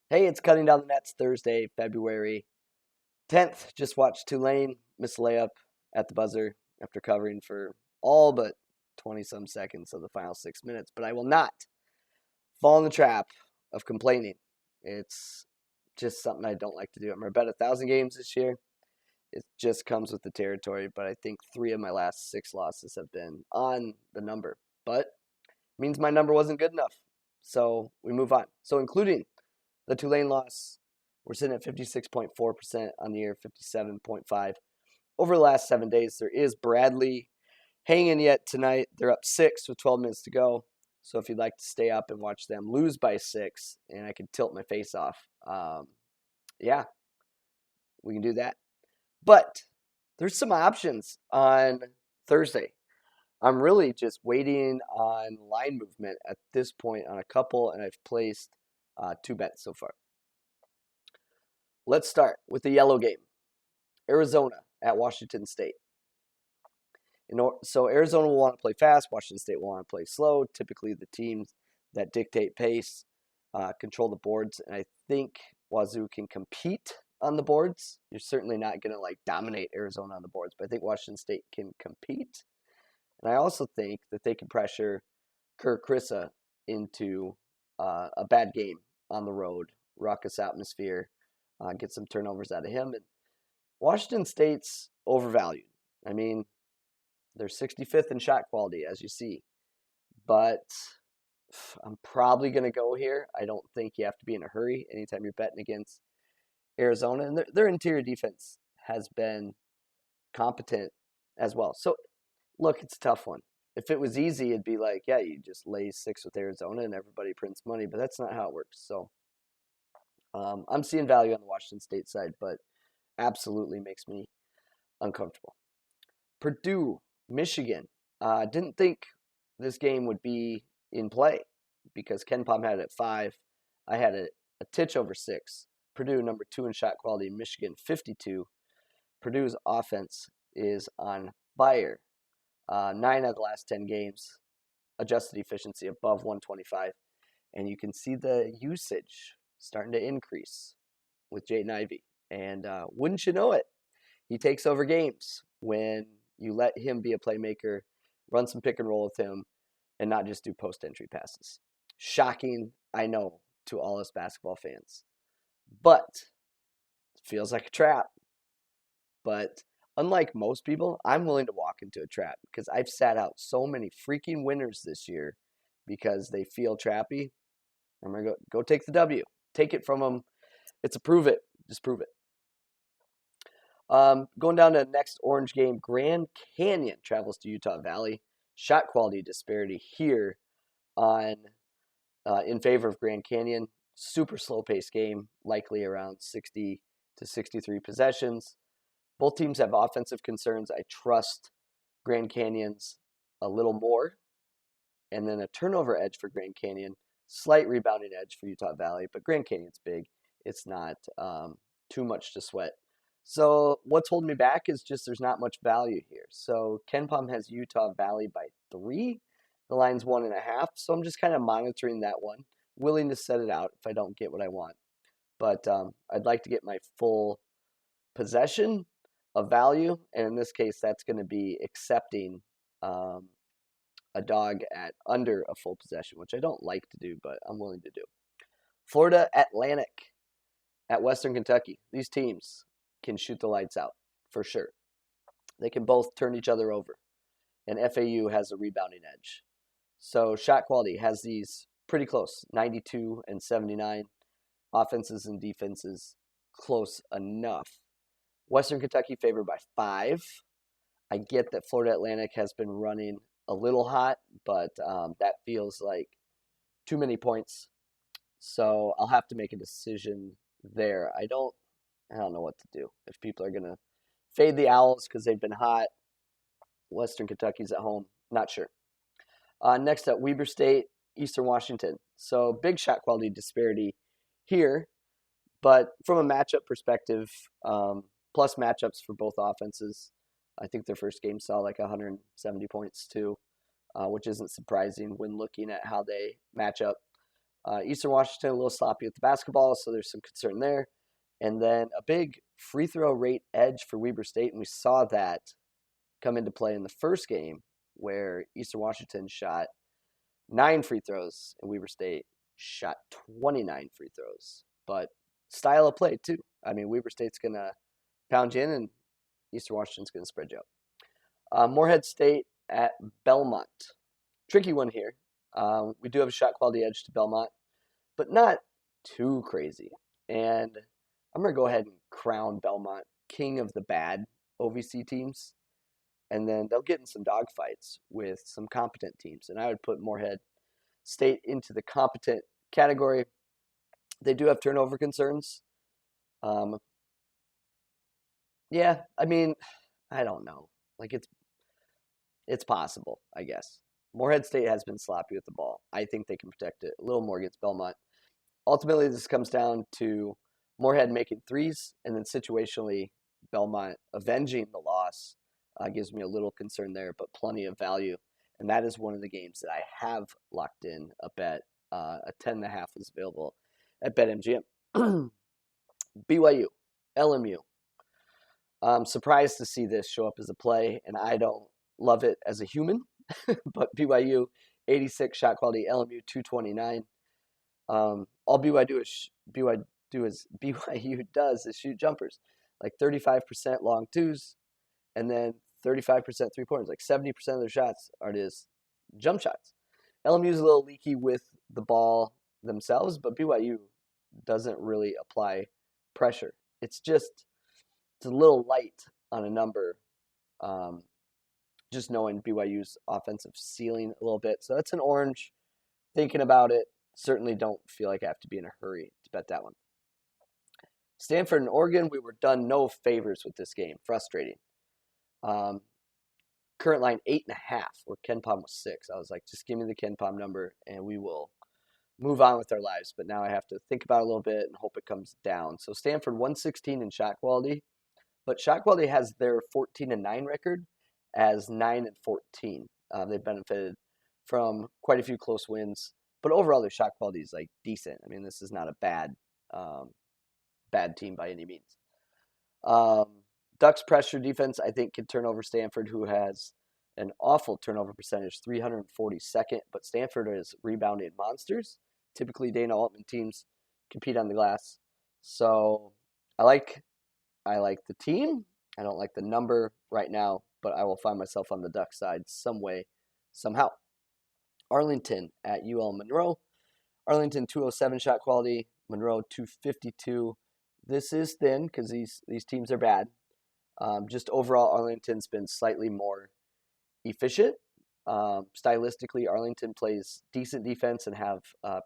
Hey, it's Cutting Down the Nets Thursday, February 10th. Just watched Tulane miss a layup at the buzzer after covering for all but 20 some seconds of the final 6 minutes. But I will not fall in the trap of complaining. It's just something I don't like to do. I'm going to bet 1,000 games this year. It just comes with the territory. But I think 3 of my last 6 losses have been on the number. But it means my number wasn't good enough. So we move on. So including the Tulane loss, we're sitting at 56.4% on the year, 57.5. Over the last 7 days, there is Bradley hanging yet tonight. They're up 6 with 12 minutes to go. So if you'd like to stay up and watch them lose by 6, and I can tilt my face off, yeah, we can do that. But there's some options on Thursday. I'm really just waiting on line movement at this point on a couple, and I've placed 2 bets so far. Let's start with the yellow game. Arizona at Washington State. So Arizona will want to play fast. Washington State will want to play slow. Typically, the teams that dictate pace control the boards, and I think Wazoo can compete on the boards. You're certainly not going to dominate Arizona on the boards, but I think Washington State can compete. And I also think that they can pressure Kerr Kriisa into a bad game on the road, raucous atmosphere, get some turnovers out of him. And Washington State's overvalued. I mean, they're 65th in shot quality, as you see. But I'm probably going to go here. I don't think you have to be in a hurry anytime you're betting against Arizona. And their interior defense has been competent as well. So, look, it's a tough one. If it was easy, it'd be like, yeah, you just lay 6 with Arizona and everybody prints money. But that's not how it works. So I'm seeing value on the Washington State side, but absolutely makes me uncomfortable. Purdue, Michigan. Didn't think this game would be in play because KenPom had it at 5. I had it a titch over 6. Purdue, number 2 in shot quality. Michigan, 52. Purdue's offense is on fire. 9 out of the last 10 games, adjusted efficiency above 125. And you can see the usage starting to increase with Jaden Ivey. And wouldn't you know it, he takes over games when you let him be a playmaker, run some pick and roll with him, and not just do post entry passes. Shocking, I know, to all us basketball fans. But it feels like a trap. But unlike most people, I'm willing to walk into a trap because I've sat out so many freaking winners this year because they feel trappy. I'm going to go take the W. Take it from them. It's a prove it. Just prove it. Going down to the next orange game, Grand Canyon travels to Utah Valley. Shot quality disparity here on in favor of Grand Canyon. Super slow paced game, likely around 60 to 63 possessions. Both teams have offensive concerns. I trust Grand Canyon's a little more. And then a turnover edge for Grand Canyon, slight rebounding edge for Utah Valley, but Grand Canyon's big. It's not too much to sweat. So what's holding me back is just there's not much value here. So KenPom has Utah Valley by 3. The line's 1.5. So I'm just kind of monitoring that one. Willing to set it out if I don't get what I want. But I'd like to get my full possession of value. And in this case, that's going to be accepting a dog at under a full possession, which I don't like to do, but I'm willing to do. Florida Atlantic at Western Kentucky. These teams can shoot the lights out for sure. They can both turn each other over. And FAU has a rebounding edge. So shot quality has these pretty close, 92 and 79. Offenses and defenses close enough. Western Kentucky favored by 5. I get that Florida Atlantic has been running a little hot, but that feels like too many points. So I'll have to make a decision there. I don't know what to do. If people are going to fade the Owls because they've been hot, Western Kentucky's at home, not sure. Next up, Weber State, Eastern Washington. So big shot quality disparity here, but from a matchup perspective, plus matchups for both offenses. I think their first game saw like 170 points too, which isn't surprising when looking at how they match up. Eastern Washington, a little sloppy with the basketball, so there's some concern there. And then a big free throw rate edge for Weber State, and we saw that come into play in the first game where Eastern Washington shot 9 free throws and Weber State shot 29 free throws. But style of play, too. I mean, Weber State's going to pound you in, and Eastern Washington's going to spread you out. Morehead State at Belmont. Tricky one here. We do have a shot quality edge to Belmont, but not too crazy. And I'm going to go ahead and crown Belmont king of the bad OVC teams. And then they'll get in some dogfights with some competent teams. And I would put Morehead State into the competent category. They do have turnover concerns. Yeah, I mean, I don't know. Like it's possible, I guess. Morehead State has been sloppy with the ball. I think they can protect it a little more against Belmont. Ultimately, this comes down to Morehead making threes, and then situationally, Belmont avenging the loss gives me a little concern there, but plenty of value. And that is one of the games that I have locked in a bet. A 10.5 is available at BetMGM. BYU, LMU. I'm surprised to see this show up as a play, and I don't love it as a human. But BYU, 86 shot quality, LMU 229. All BYU does is shoot jumpers, like 35% long twos, and then 35% 3-pointers. Like 70% of their shots are just jump shots. LMU's a little leaky with the ball themselves, but BYU doesn't really apply pressure. It's a little light on a number. Just knowing BYU's offensive ceiling a little bit. So that's an orange. Thinking about it, certainly don't feel like I have to be in a hurry to bet that one. Stanford and Oregon, we were done no favors with this game. Frustrating. Current line 8.5, where KenPom was 6. I was like, just give me the KenPom number and we will move on with our lives. But now I have to think about it a little bit and hope it comes down. So Stanford 116 in shot quality, but shot quality has their 14-9 record as 9-14. They've benefited from quite a few close wins, but overall their shot quality is like decent. I mean, this is not a bad team by any means. Ducks pressure defense, I think, can turn over Stanford, who has an awful turnover percentage, 342nd, but Stanford is rebounding monsters. Typically, Dana Altman teams compete on the glass. So I like the team. I don't like the number right now, but I will find myself on the Duck side some way, somehow. Arlington at UL Monroe. Arlington 207 shot quality, Monroe 252. This is thin because these teams are bad. Just overall, Arlington's been slightly more efficient. Stylistically, Arlington plays decent defense and have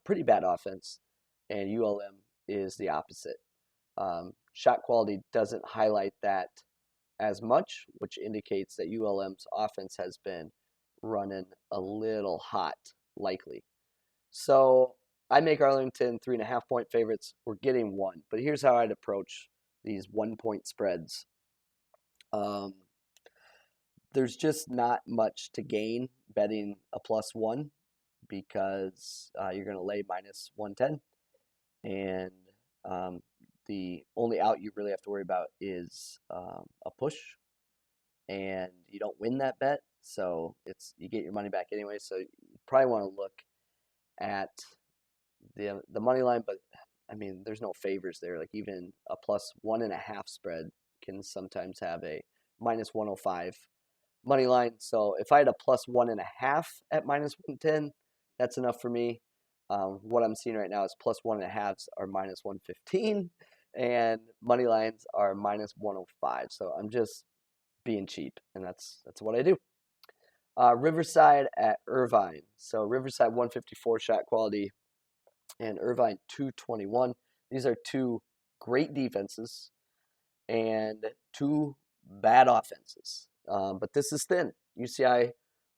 pretty bad offense, and ULM is the opposite. Shot quality doesn't highlight that as much, which indicates that ULM's offense has been running a little hot, likely. So I make Arlington 3.5 point favorites. We're getting 1, but here's how I'd approach these 1 point spreads. There's just not much to gain betting a +1 because you're going to lay minus 110, and the only out you really have to worry about is a push, and you don't win that bet, so you get your money back anyway. So you probably want to look at the money line, but I mean, there's no favors there. Like even a +1.5 spread can sometimes have a minus 105 money line. So if I had a +1.5 at minus 110, that's enough for me. What I'm seeing right now is +1.5s are minus 115, and money lines are minus 105. So I'm just being cheap, and that's what I do. Riverside at Irvine. So Riverside 154 shot quality, and Irvine 221. These are two great defenses and two bad offenses. But this is thin. UCI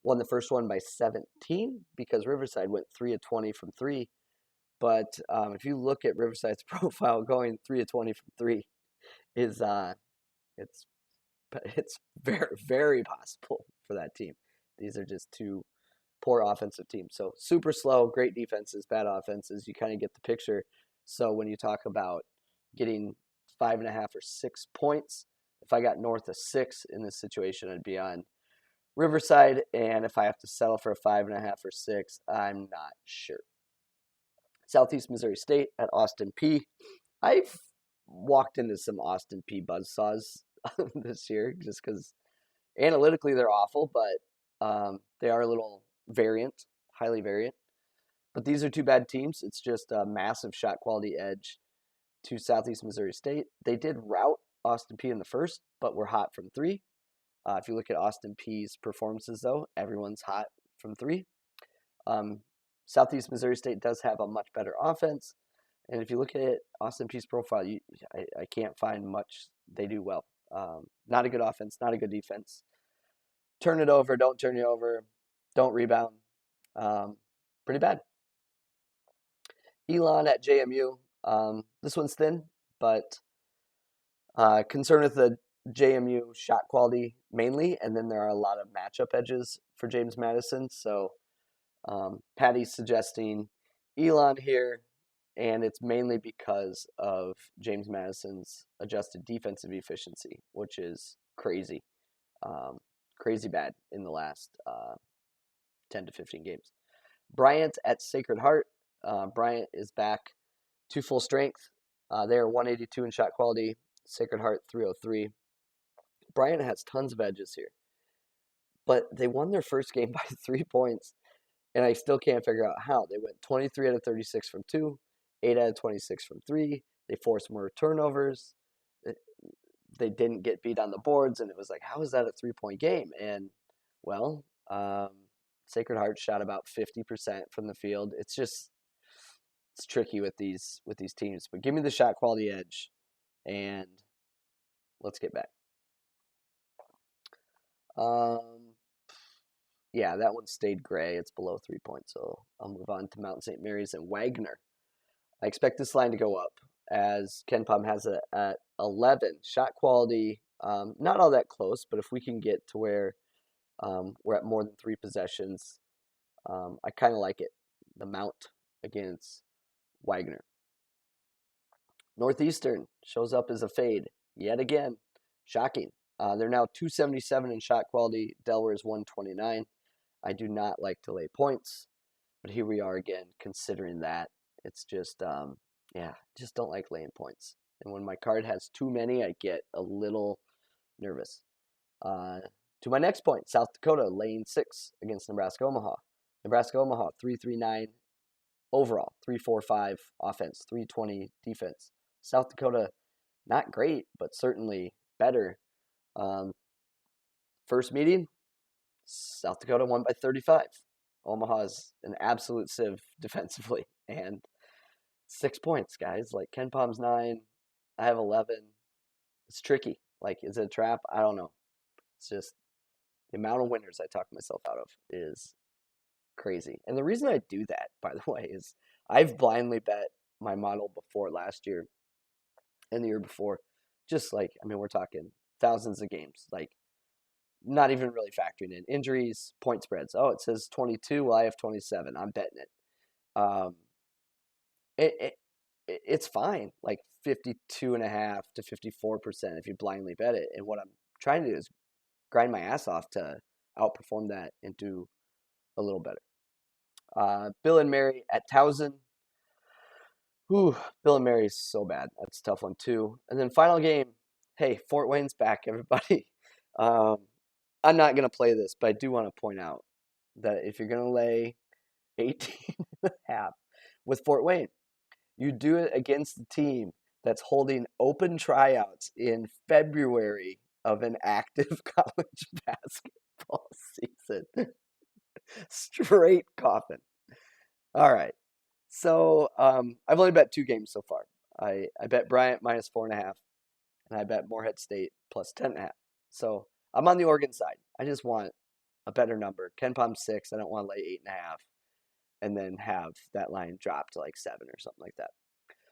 won the first one by 17 because Riverside went 3 of 20 from 3. But if you look at Riverside's profile, going 3 of 20 from 3 is it's very, very possible for that team. These are just two poor offensive team. So super slow, great defenses, bad offenses. You kind of get the picture. So when you talk about getting 5.5 or 6 points, if I got north of 6 in this situation, I'd be on Riverside. And if I have to settle for a 5.5 or 6, I'm not sure. Southeast Missouri State at Austin P. I've walked into some Austin P buzzsaws this year just because analytically they're awful, but they are a little variant, highly variant. But these are two bad teams. It's just a massive shot quality edge to Southeast Missouri State. They did rout Austin P in the first, but were hot from three. If you look at Austin P's performances, though, everyone's hot from three. Southeast Missouri State does have a much better offense. And if you look at Austin P's profile, I can't find much they do well. Not a good offense, not a good defense. Turn it over, don't turn you over, don't rebound. Pretty bad. Elon at JMU. This one's thin, but concerned with the JMU shot quality mainly, and then there are a lot of matchup edges for James Madison. So Paddy's suggesting Elon here, and it's mainly because of James Madison's adjusted defensive efficiency, which is crazy. Crazy bad in the last 10 to 15 games. Bryant at Sacred Heart. Bryant is back to full strength. They are 182 in shot quality. Sacred Heart 303. Bryant has tons of edges here. But they won their first game by 3 points, and I still can't figure out how. They went 23 out of 36 from 2, 8 out of 26 from 3. They forced more turnovers. They didn't get beat on the boards, and it was like, how is that a 3-point game? And, well, Sacred Heart shot about 50% from the field. It's tricky with these teams. But give me the shot quality edge, and let's get back. Yeah, that one stayed gray. It's below 3 points, so I'll move on to Mount St. Mary's and Wagner. I expect this line to go up as KenPom has it at 11. Shot quality, not all that close, but if we can get to where we're at more than 3 possessions, I kind of like it. The Mount against Wagner. Northeastern shows up as a fade yet again. Shocking. They're now 277 in shot quality. Delaware is 129. I do not like to lay points, but here we are again considering that. It's just, just don't like laying points. And when my card has too many, I get a little nervous. To my next point, South Dakota laying 6 against Nebraska Omaha. Nebraska Omaha 339 overall, 345 offense, 320 defense. South Dakota not great, but certainly better. First meeting, South Dakota won by 35. Omaha is an absolute sieve defensively, and 6 points, guys. Like KenPom's 9, I have 11. It's tricky. Like, is it a trap? I don't know. It's just the amount of winners I talk myself out of is crazy. And the reason I do that, by the way, is I've blindly bet my model before last year and the year before. Just like, I mean, we're talking thousands of games. Like, not even really factoring in injuries, point spreads. Oh, it says 22. Well, I have 27. I'm betting it. It's fine. Like 52.5 to 54% if you blindly bet it. And what I'm trying to do is grind my ass off to outperform that and do a little better. Bill and Mary at Towson. Bill and Mary is so bad. That's a tough one too. And then final game. Hey, Fort Wayne's back, everybody. I'm not going to play this, but I do want to point out that if you're going to lay 18.5 with Fort Wayne, you do it against the team that's holding open tryouts in February of an active college basketball season. Straight coffin. All right. So I've only bet 2 games so far. I bet Bryant minus 4.5, and I bet Morehead State plus 10.5. So I'm on the Oregon side. I just want a better number. KenPom 6. I don't want to lay 8.5 and then have that line drop to like 7 or something like that.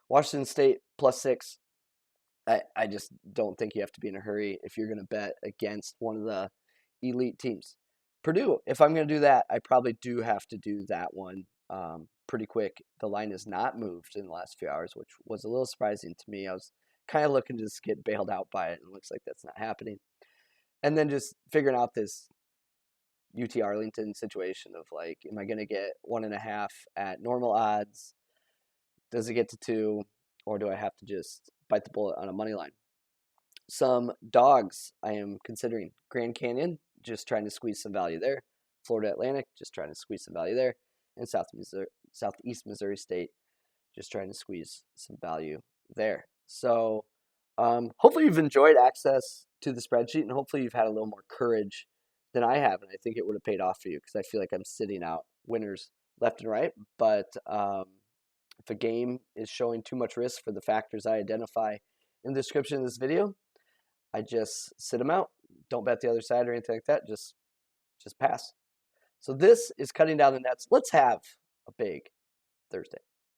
Washington State plus 6. I just don't think you have to be in a hurry if you're going to bet against one of the elite teams. Purdue, if I'm going to do that, I probably do have to do that one pretty quick. The line has not moved in the last few hours, which was a little surprising to me. I was kind of looking to just get bailed out by it, and it looks like that's not happening. And then just figuring out this UT Arlington situation of like, am I going to get 1.5 at normal odds? Does it get to 2, or do I have to just bite the bullet on a money line? Some dogs I am considering. Grand Canyon, just trying to squeeze some value there. Florida Atlantic, just trying to squeeze some value there. And Southeast Missouri State, just trying to squeeze some value there. So hopefully you've enjoyed access to the spreadsheet, and hopefully you've had a little more courage than I have. And I think it would have paid off for you, because I feel like I'm sitting out winners left and right. But if a game is showing too much risk for the factors I identify in the description of this video, I just sit them out. Don't bet the other side or anything like that. Just pass. So this is cutting down the nets. Let's have a big Thursday.